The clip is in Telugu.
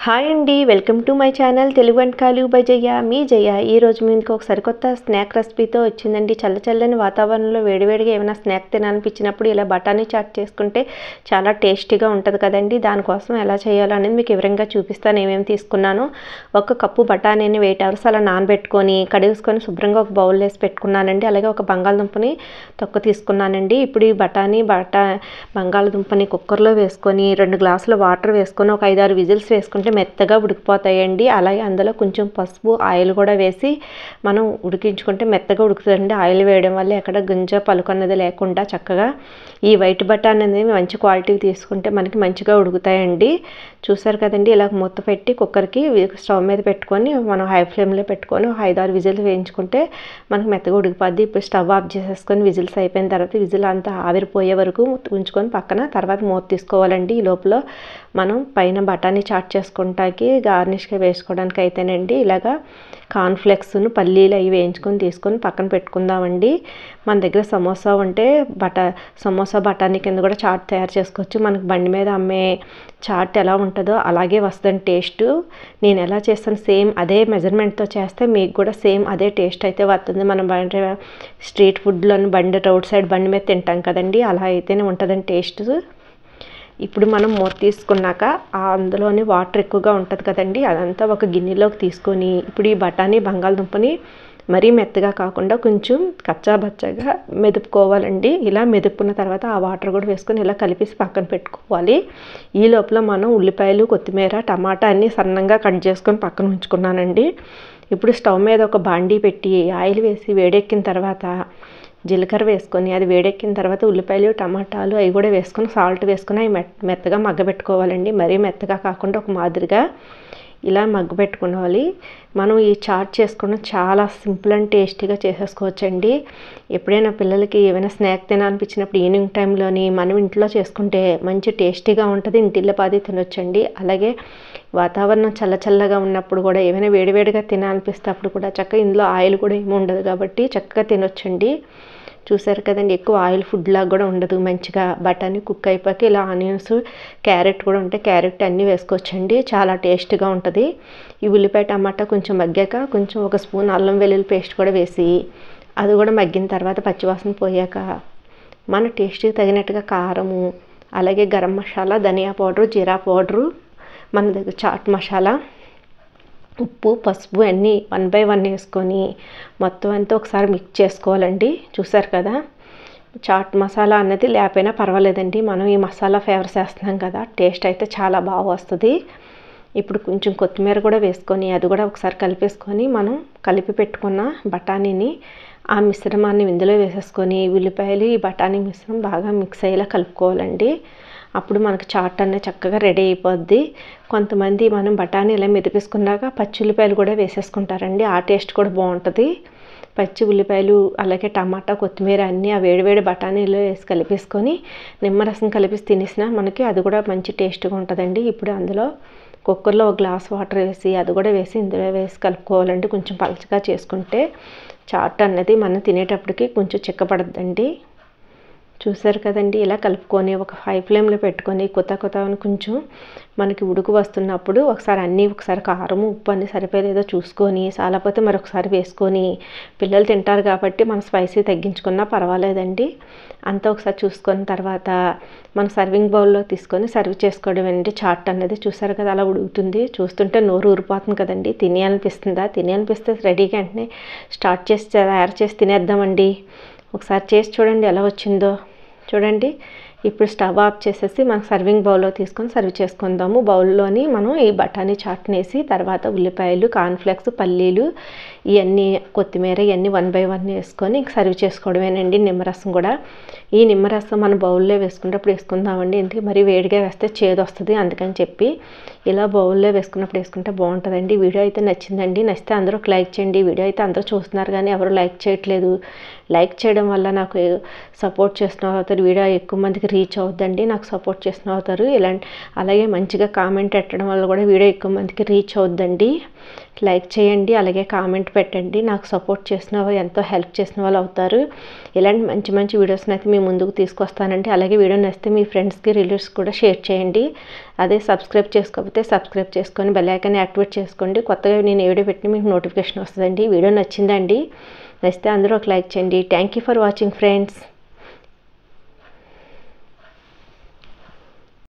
హాయ్ అండి, welcome to my channel Telugu వంటకాలు బై జయ. మీ జయ ఈరోజు మీకు ఒక సరికొత్త స్నాక్ రెసిపీతో వచ్చిందండి. చల్లని వాతావరణంలో వేడివేడిగా ఏమైనా స్నాక్ తినాలనిపించినప్పుడు ఇలా బఠానీ చాట్ చేసుకుంటే చాలా టేస్టీగా ఉంటుంది కదండి. దానికోసం ఎలా చేయాలో అనేది మీకు వివరంగా చూపిస్తాను. ఏమేమి తీసుకున్నాను. 1 కప్పు బఠానీని 8 అవర్స్ అలా నానబెట్టుకొని కడిగేసుకొని శుభ్రంగా ఒక బౌల్ వేసి పెట్టుకున్నానండి. అలాగే ఒక బంగాళదుంపని తొక్క తీసుకున్నానండి. ఇప్పుడు ఈ బంగాళదుంపని కుక్కర్లో వేసుకొని 2 గ్లాసుల వాటర్ వేసుకొని ఒక 5-6 విజిల్స్ వేసుకుంటే మెత్తగా ఉడికిపోతాయండి. అలాగే అందులో కొంచెం పసుపు, ఆయిల్ కూడా వేసి మనం ఉడికించుకుంటే మెత్తగా ఉడుకుతుందండి. ఆయిల్ వేయడం వల్ల ఎక్కడ గింజ పలుకు అన్నది లేకుండా చక్కగా ఈ వైట్ బఠానీ అనేది మంచి క్వాలిటీ తీసుకుంటే మనకి మంచిగా ఉడుకుతాయండి. చూసారు కదండి, ఇలా మూత పెట్టి కుక్కర్కి స్టవ్ మీద పెట్టుకొని మనం హై ఫ్లేమ్లో పెట్టుకొని 5-6 విజిల్స్ వేయించుకుంటే మనకు మెత్తగా ఉడికిపోద్ది. ఇప్పుడు స్టవ్ ఆఫ్ చేసేసుకొని విజిల్స్ అయిపోయిన తర్వాత విజిల్ అంతా ఆవిరిపోయే వరకు ఉంచుకొని పక్కన తర్వాత మూత తీసుకోవాలండి. ఈ లోపల మనం పైన బఠానీ చాట్ చేసుకుంటాకి గార్నిష్గా వేసుకోవడానికి అయితేనండి ఇలాగా కార్న్ఫ్లెక్స్ను పల్లీలు అవి వేయించుకొని తీసుకొని పక్కన పెట్టుకుందామండి. మన దగ్గర సమోసా ఉంటే సమోసా బఠానీ కింద కూడా చాట్ తయారు చేసుకోవచ్చు. మనకు బండి మీద అమ్మే చాట్ ఎలా ఉంటుందో అలాగే వస్తుంది టేస్ట్. నేను ఎలా చేస్తాను సేమ్ అదే మెజర్మెంట్తో చేస్తే మీకు కూడా సేమ్ అదే టేస్ట్ అయితే వస్తుంది. మనం స్ట్రీట్ ఫుడ్లోని రోడ్ సైడ్ బండి మీద తింటాం కదండి, అలా అయితేనే ఉంటుందండి టేస్ట్. ఇప్పుడు మనం మూత తీసుకున్నాక అందులోని వాటర్ ఎక్కువగా ఉంటుంది కదండి, అదంతా ఒక గిన్నెలోకి తీసుకొని ఇప్పుడు ఈ బఠానీ బంగాళదుంపని మరీ మెత్తగా కాకుండా కొంచెం కచ్చాబచ్చగా మెదుపుకోవాలండి. ఇలా మెదుపుకున్న తర్వాత ఆ వాటర్ కూడా వేసుకొని ఇలా కలిపేసి పక్కన పెట్టుకోవాలి. ఈ లోపల మనం ఉల్లిపాయలు, కొత్తిమీర, టమాటా అన్నీ సన్నంగా కట్ చేసుకొని పక్కన ఉంచుకున్నానండి. ఇప్పుడు స్టవ్ మీద ఒక బాండీ పెట్టి ఆయిల్ వేసి వేడెక్కిన తర్వాత జీలకర్ర వేసుకొని అది వేడెక్కిన తర్వాత ఉల్లిపాయలు, టమాటాలు అవి కూడా వేసుకొని సాల్ట్ వేసుకొని అవి మెత్తగా మగ్గబెట్టుకోవాలండి. మరీ మెత్తగా కాకుండా ఒక మాదిరిగా ఇలా మగ్గబెట్టుకోవాలి. మనం ఈ చాట్ చేసుకోవడం చాలా సింపుల్ అండ్ టేస్టీగా చేసేసుకోవచ్చండి. ఎప్పుడైనా పిల్లలకి ఏమైనా స్నాక్ తినాలనిపించినప్పుడు ఈవినింగ్ టైంలోని మనం ఇంట్లో చేసుకుంటే మంచి టేస్టీగా ఉంటుంది. ఇంటిల్లిపాది తినొచ్చండి. అలాగే వాతావరణం చల్లగా ఉన్నప్పుడు కూడా ఏమైనా వేడివేడిగా తినాలనిపిస్తే అప్పుడు కూడా చక్కగా ఇందులో ఆయిల్ కూడా ఏమి ఉండదు కాబట్టి చక్కగా తినొచ్చండి. చూసారు కదండి, ఎక్కువ ఆయిల్ ఫుడ్ లాగా కూడా ఉండదు. మంచిగా బఠానీ కుక్ అయిపోయి ఇలా ఆనియన్స్, క్యారెట్ కూడా ఉంటే క్యారెట్ అన్నీ వేసుకోవచ్చండి. చాలా టేస్ట్గా ఉంటుంది. ఈ ఉల్లిపాయ టమాటా కొంచెం మగ్గాక కొంచెం 1 స్పూన్ అల్లం వెల్లుల్లి పేస్ట్ కూడా వేసి అది కూడా మగ్గిన తర్వాత పచ్చివాసన పోయాక మన టేస్ట్కి తగినట్టుగా కారము, అలాగే గరం మసాలా, ధనియా పౌడరు, జీరా పౌడరు, మన దగ్గర చాట్ మసాలా, ఉప్పు, పసుపు అన్నీ 1 by 1 వేసుకొని మొత్తం అంతా ఒకసారి మిక్స్ చేసుకోవాలండి. చూసారు కదా, చాట్ మసాలా అన్నది లేకపోయినా పర్వాలేదండి. మనం ఈ మసాలా ఫ్లేవర్స్ వేస్తున్నాం కదా, టేస్ట్ అయితే చాలా బాగా వస్తుంది. ఇప్పుడు కొంచెం కొత్తిమీర కూడా వేసుకొని అది కూడా ఒకసారి కలిపేసుకొని మనం కలిపి పెట్టుకున్న బఠానీని ఆ మిశ్రమాన్ని ఇందులో వేసేసుకొని ఉల్లిపాయలు ఈ బఠానీ మిశ్రమం బాగా మిక్స్ అయ్యేలా కలుపుకోవాలండి. అప్పుడు మనకు చాట్ అనేది చక్కగా రెడీ అయిపోద్ది. కొంతమంది మనం బఠానీ ఇలా మెదిపేసుకున్నాక పచ్చి ఉల్లిపాయలు కూడా వేసేసుకుంటారండి. ఆ టేస్ట్ కూడా బాగుంటుంది. పచ్చి ఉల్లిపాయలు అలాగే టమాటా, కొత్తిమీర అన్నీ ఆ వేడివేడి బఠానీలో వేసి కలిపేసుకొని నిమ్మరసం కలిపేసి తినేసినా మనకి అది కూడా మంచి టేస్ట్గా ఉంటుందండి. ఇప్పుడు అందులో కుక్కర్లో 1 గ్లాస్ వాటర్ వేసి అది కూడా వేసి ఇందులో వేసి కలుపుకోవాలండి. కొంచెం పలచగా చేసుకుంటే చాట్ అన్నది మనం తినేటప్పటికి కొంచెం చిక్కపడుద్దండి. చూసారు కదండి, ఇలా కలుపుకొని ఒక హై ఫ్లేమ్లో పెట్టుకొని కొత్త కొంచెం మనకి ఉడుకు వస్తున్నప్పుడు ఒకసారి కారం, ఉప్పు అన్నీ సరిపోయేదో చూసుకొని చాలపోతే మరొకసారి వేసుకొని పిల్లలు తింటారు కాబట్టి మనం స్పైసీ తగ్గించుకున్నా పర్వాలేదండి. అంతా ఒకసారి చూసుకున్న తర్వాత మనం సర్వింగ్ బౌల్లో తీసుకొని సర్వ్ చేసుకోవడం అండి. చాట్ అన్నది చూసారు కదా అలా ఉడుకుతుంది. చూస్తుంటే నోరు ఊరిపోతుంది కదండి. తినేయాలనిపిస్తే రెడీగా వెంటనే తయారు చేసి తినేద్దామండి. ఒకసారి చేసి చూడండి ఎలా వచ్చిందో. చూడండి, ఇప్పుడు స్టవ్ ఆఫ్ చేసేసి మనం సర్వింగ్ బౌల్లో తీసుకొని సర్వ్ చేసుకుందాము. బౌల్లోని మనం ఈ బఠానీ చాట్ని వేసి తర్వాత ఉల్లిపాయలు, కార్న్ఫ్లెక్స్, పల్లీలు ఇవన్నీ కొత్తిమీర ఇవన్నీ 1 by 1 వేసుకొని సర్వ్ చేసుకోవడమేనండి. నిమ్మరసం కూడా ఈ నిమ్మరసం మన బౌల్లో వేసుకున్నప్పుడు వేసుకుందామండి. ఎందుకు మరీ వేడిగా వేస్తే చేదు వస్తుంది, అందుకని చెప్పి ఇలా బౌల్లో వేసుకుంటే బాగుంటుందండి. వీడియో అయితే నచ్చిందండి. నచ్చితే అందరూ లైక్ చేయండి. వీడియో అయితే అందరూ చూస్తున్నారు కానీ ఎవరు లైక్ చేయట్లేదు. లైక్ చేయడం వల్ల నాకు సపోర్ట్ చేస్తున్నారు, వీడియో ఎక్కువ మందికి రీచ్ అవుద్దండి, నాకు సపోర్ట్ చేసిన అవుతారు. అలాగే మంచిగా కామెంట్ పెట్టడం వల్ల కూడా వీడియో ఎక్కువ మందికి రీచ్ అవుద్దండి. లైక్ చేయండి, అలాగే కామెంట్ పెట్టండి. నాకు సపోర్ట్ చేసిన ఎంతో హెల్ప్ చేసిన వాళ్ళు అవుతారు. ఇలాంటి మంచి మంచి వీడియోస్ని అయితే మీ ముందుకు తీసుకొస్తానండి. అలాగే వీడియో నచ్చితే మీ ఫ్రెండ్స్కి రిలేటివ్స్ కూడా షేర్ చేయండి. అదే సబ్స్క్రైబ్ చేసుకోకపోతే సబ్స్క్రైబ్ చేసుకొని బెల్ ఐకాన్ యాక్టివేట్ చేసుకోండి. కొత్తగా నేను ఏ వీడియో పెట్టినా మీకు నోటిఫికేషన్ వస్తుందండి. వీడియో నచ్చిందండి, నచ్చితే అందరూ ఒక లైక్ చేయండి. Thank you for watching friends.